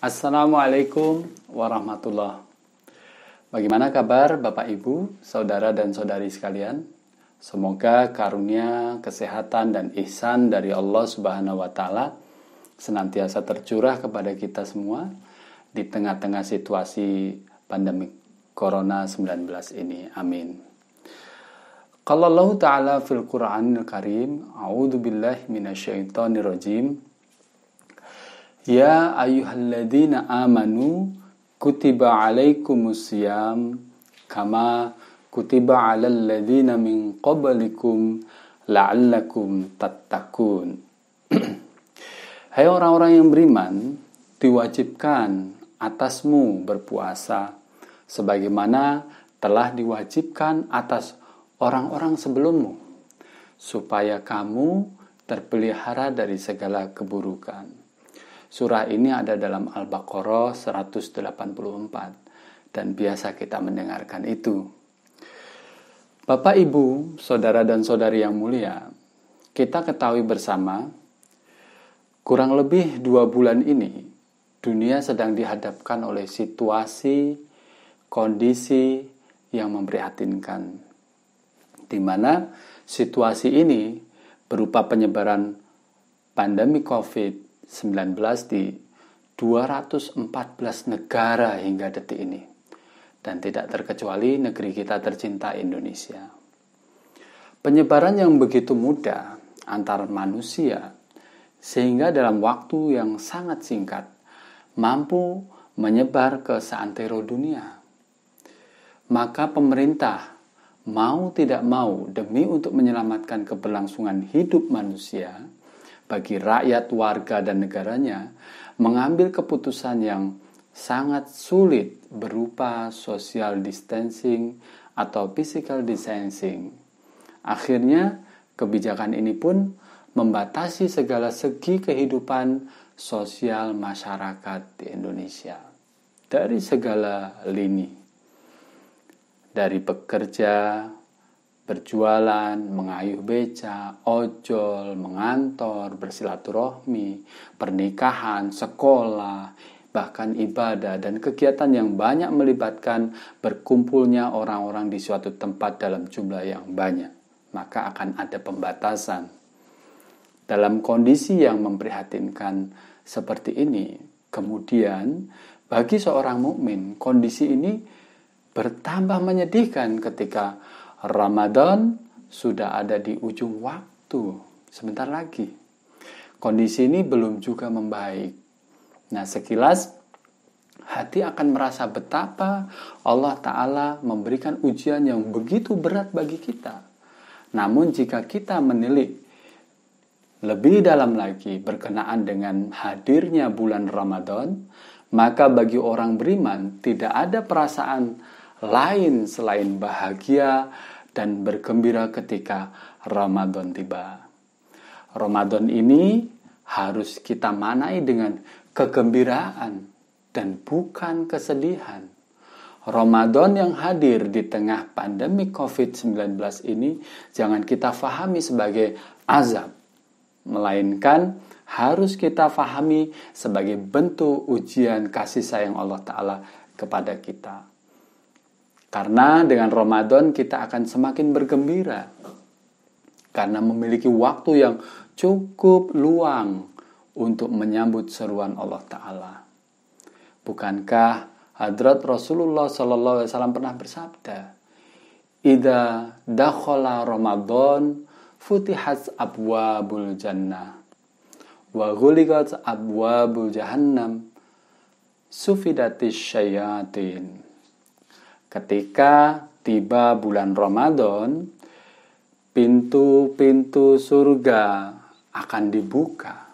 Assalamualaikum warahmatullahi. Bagaimana kabar Bapak Ibu, Saudara dan Saudari sekalian? Semoga karunia, kesehatan dan ihsan dari Allah Subhanahu wa taala senantiasa tercurah kepada kita semua di tengah-tengah situasi pandemi Corona 19 ini. Amin. Qala Allah Ta'ala fil Qur'anil Karim, A'udzu billahi minasyaitonir rajim. Ya ayyuhalladzina amanu kutiba alaikumusiyam kama kutiba alal ladzina min qablikum la'allakum tattaqun. Hai orang-orang yang beriman, diwajibkan atasmu berpuasa sebagaimana telah diwajibkan atas orang-orang sebelummu, supaya kamu terpelihara dari segala keburukan. Surah ini ada dalam Al-Baqarah 184 dan biasa kita mendengarkan itu. Bapak, Ibu, Saudara dan Saudari yang mulia, kita ketahui bersama, kurang lebih 2 bulan ini, dunia sedang dihadapkan oleh situasi, kondisi yang memprihatinkan, di mana situasi ini berupa penyebaran pandemi COVID-19 di 214 negara hingga detik ini, dan tidak terkecuali negeri kita tercinta Indonesia. Penyebaran yang begitu mudah antar manusia sehingga dalam waktu yang sangat singkat mampu menyebar ke seantero dunia. Maka pemerintah mau tidak mau demi untuk menyelamatkan keberlangsungan hidup manusia bagi rakyat, warga, dan negaranya, mengambil keputusan yang sangat sulit berupa social distancing atau physical distancing. Akhirnya, kebijakan ini pun membatasi segala segi kehidupan sosial masyarakat di Indonesia dari segala lini. Dari pekerja, berjualan, mengayuh beca, ojol, mengantor, bersilaturahmi, pernikahan, sekolah, bahkan ibadah dan kegiatan yang banyak melibatkan berkumpulnya orang-orang di suatu tempat dalam jumlah yang banyak, maka akan ada pembatasan. Dalam kondisi yang memprihatinkan seperti ini, kemudian bagi seorang mukmin, kondisi ini bertambah menyedihkan ketika Ramadan sudah ada di ujung waktu, sebentar lagi. Kondisi ini belum juga membaik. Nah, sekilas hati akan merasa betapa Allah Ta'ala memberikan ujian yang begitu berat bagi kita. Namun jika kita menilik lebih dalam lagi berkenaan dengan hadirnya bulan Ramadan, maka bagi orang beriman tidak ada perasaan lain selain bahagia dan bergembira ketika Ramadan tiba. Ramadan ini harus kita maknai dengan kegembiraan dan bukan kesedihan. Ramadan yang hadir di tengah pandemi COVID-19 ini jangan kita fahami sebagai azab, melainkan harus kita fahami sebagai bentuk ujian kasih sayang Allah Ta'ala kepada kita. Karena dengan Ramadan kita akan semakin bergembira. Karena memiliki waktu yang cukup luang untuk menyambut seruan Allah Ta'ala. Bukankah Hadrat Rasulullah SAW pernah bersabda, Idza dakhala Ramadan futihat abwabul jannah wa ghuliqat abwabul jahannam sufidatis syayatin. Ketika tiba bulan Ramadan, pintu-pintu surga akan dibuka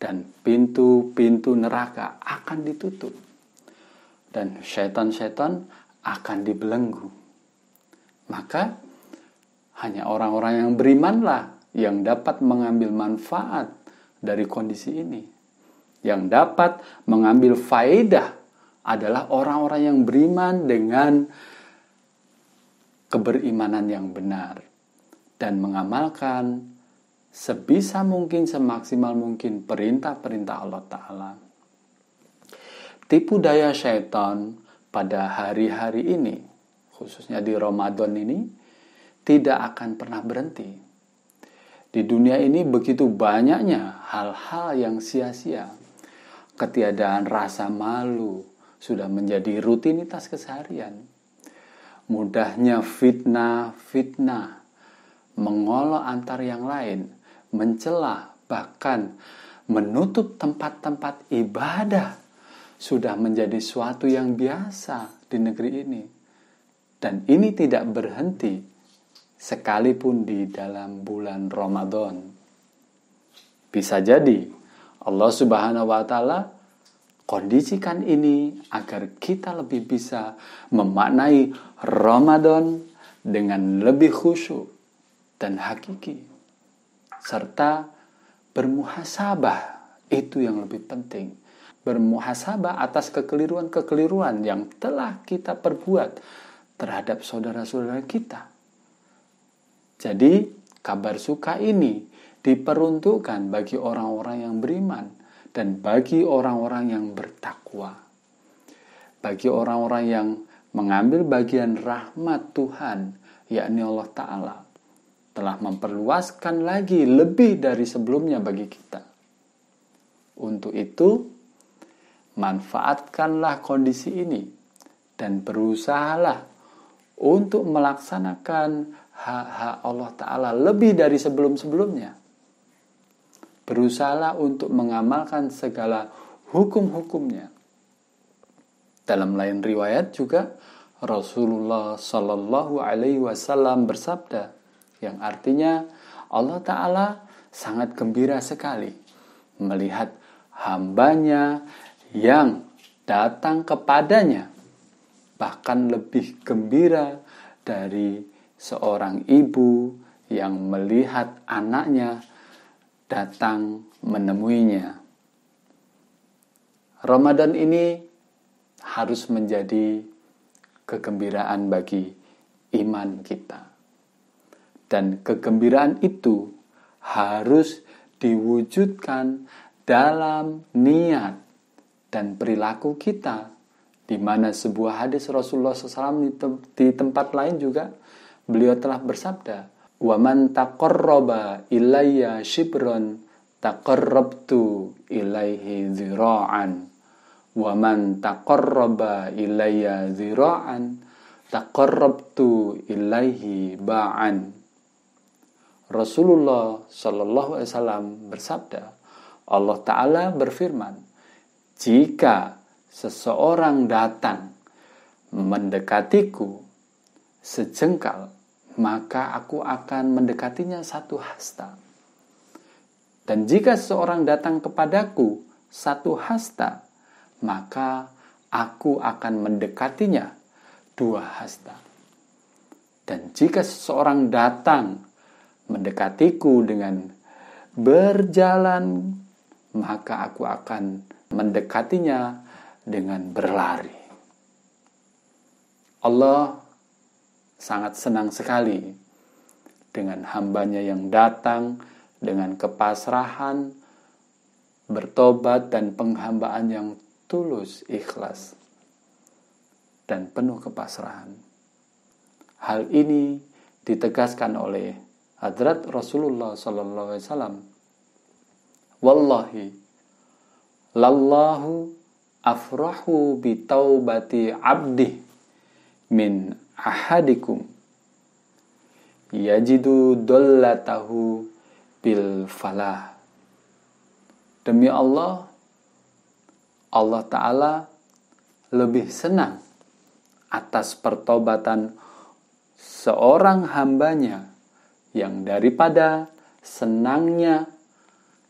dan pintu-pintu neraka akan ditutup dan syaitan-syaitan akan dibelenggu. Maka hanya orang-orang yang berimanlah yang dapat mengambil manfaat dari kondisi ini. Yang dapat mengambil faedah adalah orang-orang yang beriman dengan keberimanan yang benar dan mengamalkan sebisa mungkin, semaksimal mungkin perintah-perintah Allah Ta'ala. tipu daya syaitan pada hari-hari ini, khususnya di Ramadan ini, tidak akan pernah berhenti. Di dunia ini begitu banyaknya hal-hal yang sia-sia. Ketiadaan rasa malu sudah menjadi rutinitas keseharian. Mudahnya fitnah, mengolok antar yang lain, mencela, bahkan menutup tempat-tempat ibadah sudah menjadi suatu yang biasa di negeri ini. Dan ini tidak berhenti sekalipun di dalam bulan Ramadan. Bisa jadi Allah Subhanahu wa Ta'ala kondisikan ini agar kita lebih bisa memaknai Ramadan dengan lebih khusyuk dan hakiki, serta bermuhasabah. Itu yang lebih penting. Bermuhasabah atas kekeliruan-kekeliruan yang telah kita perbuat terhadap saudara-saudara kita. Jadi, kabar suka ini diperuntukkan bagi orang-orang yang beriman dan bagi orang-orang yang bertakwa. Bagi orang-orang yang mengambil bagian rahmat Tuhan, yakni Allah Ta'ala, telah memperluaskan lagi lebih dari sebelumnya bagi kita. Untuk itu, manfaatkanlah kondisi ini dan berusahalah untuk melaksanakan hak-hak Allah Ta'ala lebih dari sebelum-sebelumnya. Berusahalah untuk mengamalkan segala hukum-hukumnya. Dalam lain riwayat juga Rasulullah Shallallahu Alaihi Wasallam bersabda, yang artinya Allah Ta'ala sangat gembira sekali melihat hambanya yang datang kepadanya, bahkan lebih gembira dari seorang ibu yang melihat anaknya datang menemuinya. Ramadan ini harus menjadi kegembiraan bagi iman kita. Dan kegembiraan itu harus diwujudkan dalam niat dan perilaku kita, di mana sebuah hadis Rasulullah SAW di tempat lain juga beliau telah bersabda, "Wa man taqarraba ilayya shibran taqarrabtu ilaihi zira'an, wa man taqarraba ilayya zira'an taqarrabtu ilaihi ba'an." Rasulullah Shallallahu Alaihi Wasallam bersabda, Allah Ta'ala berfirman, jika seseorang datang mendekatiku sejengkal, maka aku akan mendekatinya satu hasta. Dan jika seseorang datang kepadaku satu hasta, maka aku akan mendekatinya dua hasta. Dan jika seseorang datang mendekatiku dengan berjalan, maka aku akan mendekatinya dengan berlari. Allah sangat senang sekali dengan hambanya yang datang dengan kepasrahan, bertobat dan penghambaan yang tulus, ikhlas, dan penuh kepasrahan. Hal ini ditegaskan oleh Hadrat Rasulullah Sallallahu Alaihi Wasallam. Wallahi, lallahu afrahu bi taubati abdi min ahadikum yajidu dollatahu bil falah. Demi Allah, Allah Ta'ala lebih senang atas pertobatan seorang hambanya yang daripada senangnya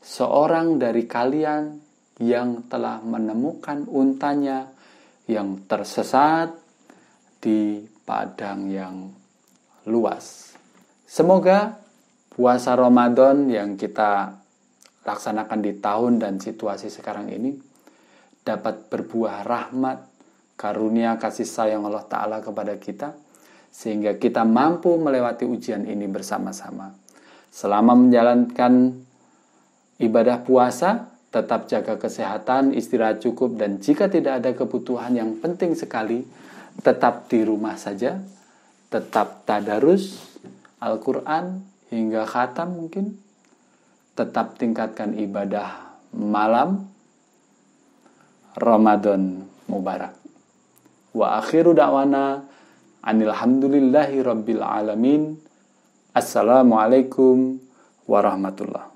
seorang dari kalian yang telah menemukan untanya yang tersesat di padang yang luas. Semoga puasa Ramadan yang kita laksanakan di tahun dan situasi sekarang ini dapat berbuah rahmat, karunia, kasih sayang Allah Ta'ala kepada kita, sehingga kita mampu melewati ujian ini bersama-sama. Selama menjalankan ibadah puasa, tetap jaga kesehatan, istirahat cukup, dan jika tidak ada kebutuhan yang penting sekali, tetap di rumah saja, tetap tadarus Al-Quran hingga khatam mungkin, tetap tingkatkan ibadah malam Ramadan Mubarak. Wa akhiru da'wana anilhamdulillahi rabbil alamin. Assalamualaikum warahmatullahi